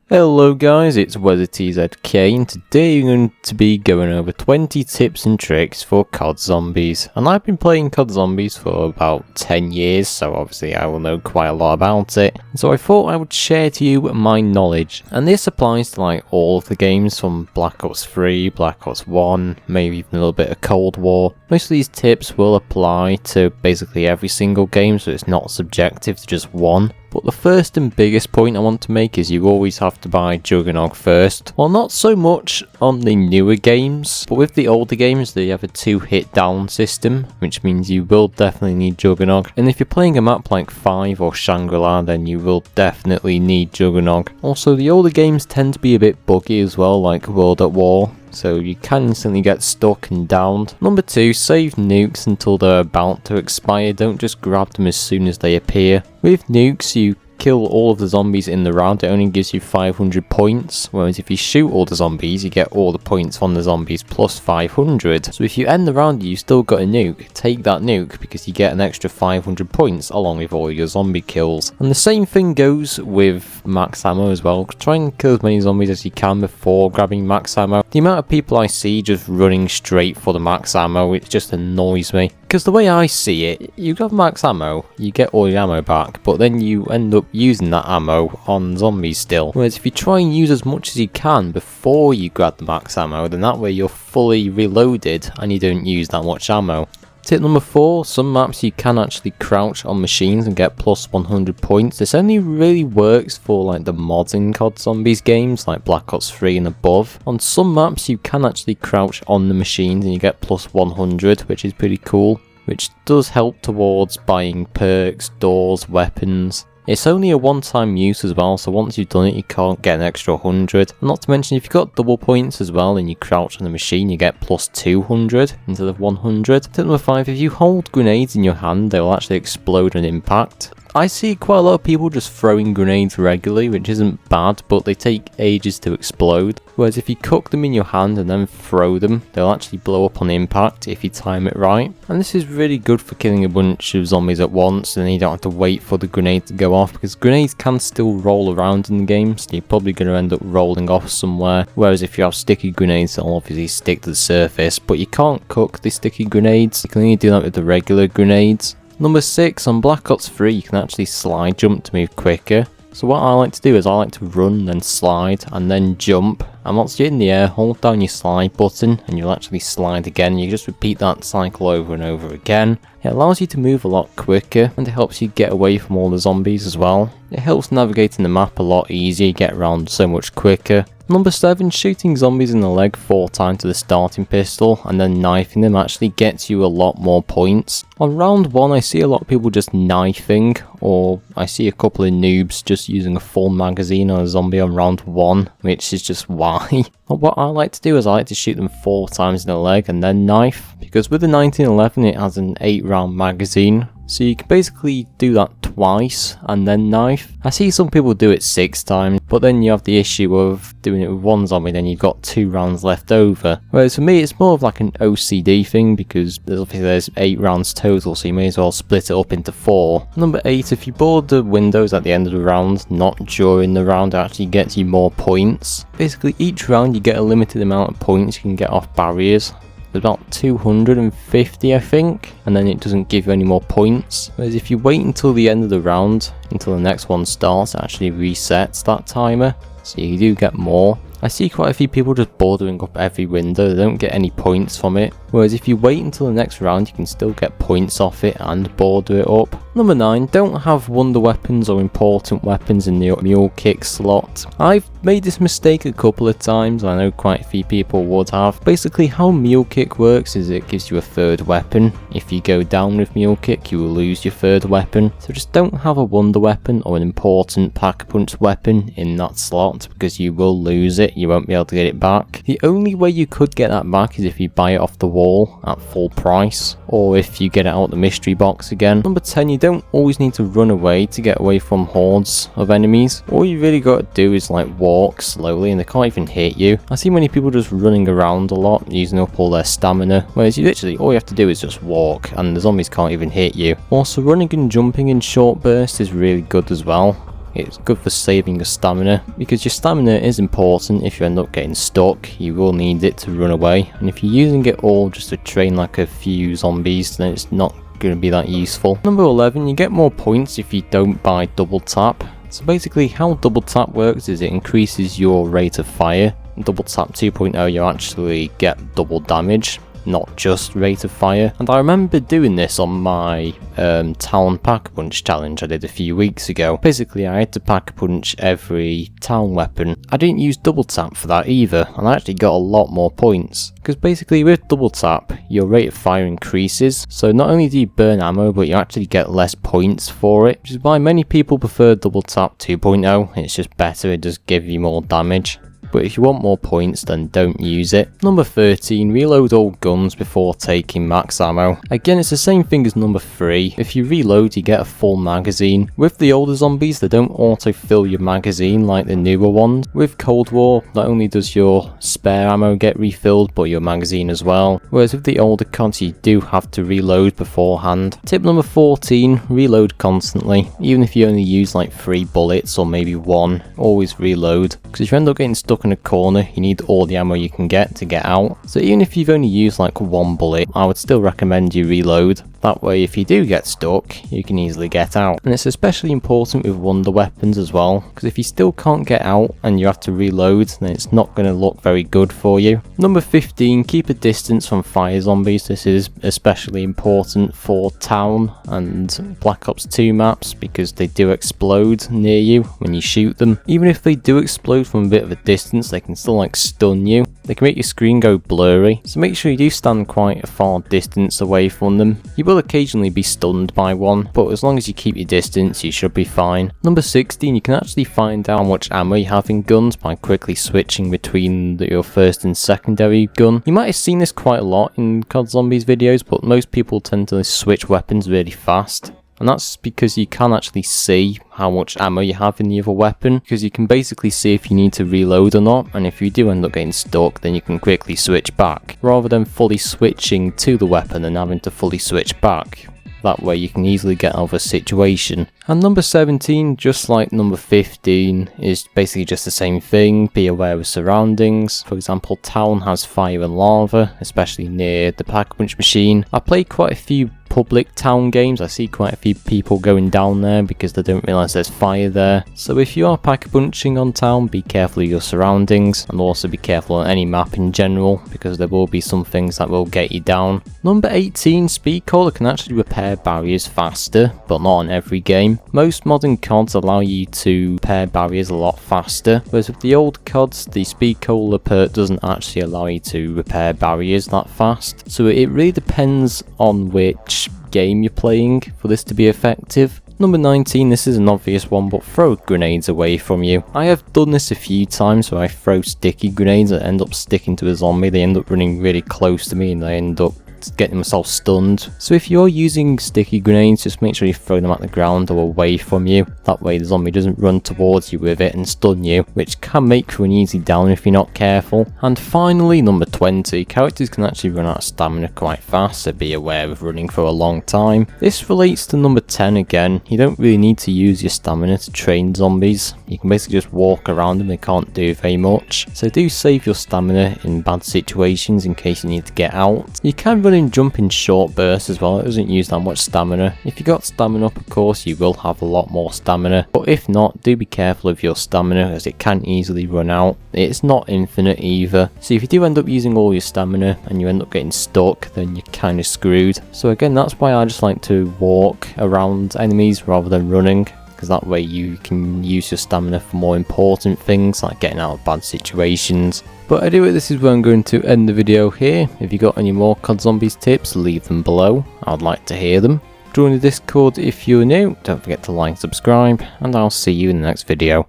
Hello guys, it's WeatherTZK and today I'm going to be going over 20 tips and tricks for COD Zombies. And I've been playing COD Zombies for about 10 years, so obviously I will know quite a lot about it. So I thought I would share to you my knowledge. And this applies to like all of the games from Black Ops 3, Black Ops 1, maybe even a little bit of Cold War. Most of these tips will apply to basically every single game, so it's not subjective to just one. But the first and biggest point I want to make is you always have to buy Juggernaut first. Well, not so much on the newer games, but with the older games they have a 2-hit down system, which means you will definitely need Juggernaut. And if you're playing a map like 5 or Shangri-La, then you will definitely need Juggernaut. Also, the older games tend to be a bit buggy as well, like World at War, so you can instantly get stuck and downed. Number 2, save nukes until they're about to expire, don't just grab them as soon as they appear. With nukes you kill all of the zombies in the round, it only gives you 500 points, whereas if you shoot all the zombies you get all the points from the zombies plus 500. So if you end the round you still got a nuke, take that nuke because you get an extra 500 points along with all your zombie kills. And the same thing goes with max ammo as well. Try and kill as many zombies as you can before grabbing max ammo. The amount of people I see just running straight for the max ammo, it just annoys me. Because the way I see it, you grab max ammo, you get all your ammo back, but then you end up using that ammo on zombies still. Whereas if you try and use as much as you can before you grab the max ammo, then that way you're fully reloaded and you don't use that much ammo. Tip number 4, some maps you can actually crouch on machines and get plus 100 points. This only really works for like the mods in COD Zombies games like Black Ops 3 and above. On some maps you can actually crouch on the machines and you get plus 100, which is pretty cool, which does help towards buying perks, doors, weapons. It's only a one-time use as well, so once you've done it you can't get an extra 100. And not to mention if you've got double points as well and you crouch on the machine you get plus 200 instead of 100. Tip number 5, if you hold grenades in your hand they will actually explode on impact. I see quite a lot of people just throwing grenades regularly, which isn't bad, but they take ages to explode. Whereas if you cook them in your hand and then throw them, they'll actually blow up on impact if you time it right. And this is really good for killing a bunch of zombies at once, and then you don't have to wait for the grenade to go off, because grenades can still roll around in the game, so you're probably going to end up rolling off somewhere. Whereas if you have sticky grenades, they'll obviously stick to the surface, but you can't cook the sticky grenades. You can only do that with the regular grenades. Number 6, on Black Ops 3 you can actually slide jump to move quicker. So what I like to do is I like to run, then slide, and then jump. And once you're in the air, hold down your slide button and you'll actually slide again. You just repeat that cycle over and over again. It allows you to move a lot quicker and it helps you get away from all the zombies as well. It helps navigating the map a lot easier, you get around so much quicker. Number 7, shooting zombies in the leg 4 times with a starting pistol and then knifing them actually gets you a lot more points. On round 1 I see a lot of people just knifing, or I see a couple of noobs just using a full magazine on a zombie on round 1, which is just why. But what I like to do is I like to shoot them 4 times in the leg and then knife, because with the 1911 it has an 8-round magazine. So you can basically do that twice and then knife. I see some people do it 6 times, but then you have the issue of doing it with one zombie, then you've got 2 rounds left over. Whereas for me it's more of like an OCD thing, because there's 8 rounds total, so you may as well split it up into 4. Number 8, if you board the windows at the end of the round, not during the round, it actually gets you more points. Basically each round you get a limited amount of points you can get off barriers. There's about 250 I think, and then it doesn't give you any more points. Whereas if you wait until the end of the round, until the next one starts, it actually resets that timer, so you do get more. I see quite a few people just bordering up every window, they don't get any points from it. Whereas if you wait until the next round you can still get points off it and border it up. Number 9, don't have wonder weapons or important weapons in the mule kick slot. I've made this mistake a couple of times, I know quite a few people would have. Basically how mule kick works is it gives you a 3rd weapon. If you go down with mule kick you will lose your 3rd weapon. So just don't have a wonder weapon or an important pack-a-punch weapon in that slot, because you will lose it. You won't be able to get it back. The only way you could get that back is if you buy it off the wall at full price, or if you get it out the mystery box again. Number 10, you don't always need to run away to get away from hordes of enemies. All you really got to do is like walk slowly and they can't even hit you. I see many people just running around a lot, using up all their stamina, whereas you literally, all you have to do is just walk and the zombies can't even hit you. Also running and jumping in short bursts is really good as well. It's good for saving your stamina, because your stamina is important. If you end up getting stuck, you will need it to run away, and if you're using it all just to train like a few zombies, then it's not going to be that useful. Number 11, you get more points if you don't buy double tap. So basically how double tap works is it increases your rate of fire. Double tap 2.0 you actually get double damage, not just rate of fire. And I remember doing this on my town pack-a-punch challenge I did a few weeks ago. Basically I had to pack-a-punch every town weapon. I didn't use double tap for that either, and I actually got a lot more points. Because basically with double tap, your rate of fire increases, so not only do you burn ammo, but you actually get less points for it, which is why many people prefer double tap 2.0. It's just better, it does give you more damage. But if you want more points, then don't use it. Number 13, reload all guns before taking max ammo. Again, it's the same thing as number 3. If you reload, you get a full magazine. With the older zombies, they don't auto-fill your magazine like the newer ones. With Cold War, not only does your spare ammo get refilled, but your magazine as well. Whereas with the older CODs, you do have to reload beforehand. Tip number 14, reload constantly. Even if you only use like 3 bullets or maybe 1, always reload. Because if you end up getting stuck in a corner, you need all the ammo you can get to get out. So even if you've only used like 1 bullet, I would still recommend you reload. That way if you do get stuck, you can easily get out. And it's especially important with wonder weapons as well, because if you still can't get out and you have to reload, then it's not going to look very good for you. Number 15, keep a distance from fire zombies. This is especially important for Town and Black Ops 2 maps, because they do explode near you when you shoot them. Even if they do explode from a bit of a distance, they can still like stun you. They can make your screen go blurry, so make sure you do stand quite a far distance away from them. You will occasionally be stunned by one, but as long as you keep your distance, you should be fine. Number 16, you can actually find out how much ammo you have in guns by quickly switching between your first and secondary gun. You might have seen this quite a lot in COD Zombies videos, but most people tend to switch weapons really fast. And that's because you can actually see how much ammo you have in the other weapon, because you can basically see if you need to reload or not, and if you do end up getting stuck, then you can quickly switch back, rather than fully switching to the weapon and having to fully switch back. That way you can easily get out of a situation. And number 17, just like number 15, is basically just the same thing. Be aware of surroundings. For example, Town has fire and lava, especially near the pack-a-punch machine. I played quite a few public Town games. I see quite a few people going down there because they don't realise there's fire there. So if you are pack-a-punching on Town, be careful of your surroundings, and also be careful on any map in general, because there will be some things that will get you down. Number 18, Speed Cola can actually repair barriers faster, but not on every game. Most modern CODs allow you to repair barriers a lot faster, whereas with the old CODs, the Speed Cola perk doesn't actually allow you to repair barriers that fast. So it really depends on which game you're playing for this to be effective. Number 19, this is an obvious one, but throw grenades away from you. I have done this a few times where I throw sticky grenades that end up sticking to a zombie. They end up running really close to me and they end up getting themselves stunned. So if you're using sticky grenades, just make sure you throw them at the ground or away from you. That way the zombie doesn't run towards you with it and stun you, which can make for an easy down if you're not careful. And finally, number 20, characters can actually run out of stamina quite fast, so be aware of running for a long time. This relates to number 10 again. You don't really need to use your stamina to train zombies. You can basically just walk around them, they can't do very much. So do save your stamina in bad situations in case you need to get out. You can run and jump in short bursts as well. It doesn't use that much stamina. If you got stamina up, of course, you will have a lot more stamina, but if not, do be careful of your stamina as it can easily run out. It's not infinite either, so if you do end up using all your stamina and you end up getting stuck, then you're kind of screwed. So again, that's why I just like to walk around enemies rather than running, because that way you can use your stamina for more important things like getting out of bad situations. But anyway, this is where I'm going to end the video here. If you got any more COD Zombies tips, leave them below. I'd like to hear them. Join the Discord if you're new. Don't forget to like and subscribe, and I'll see you in the next video.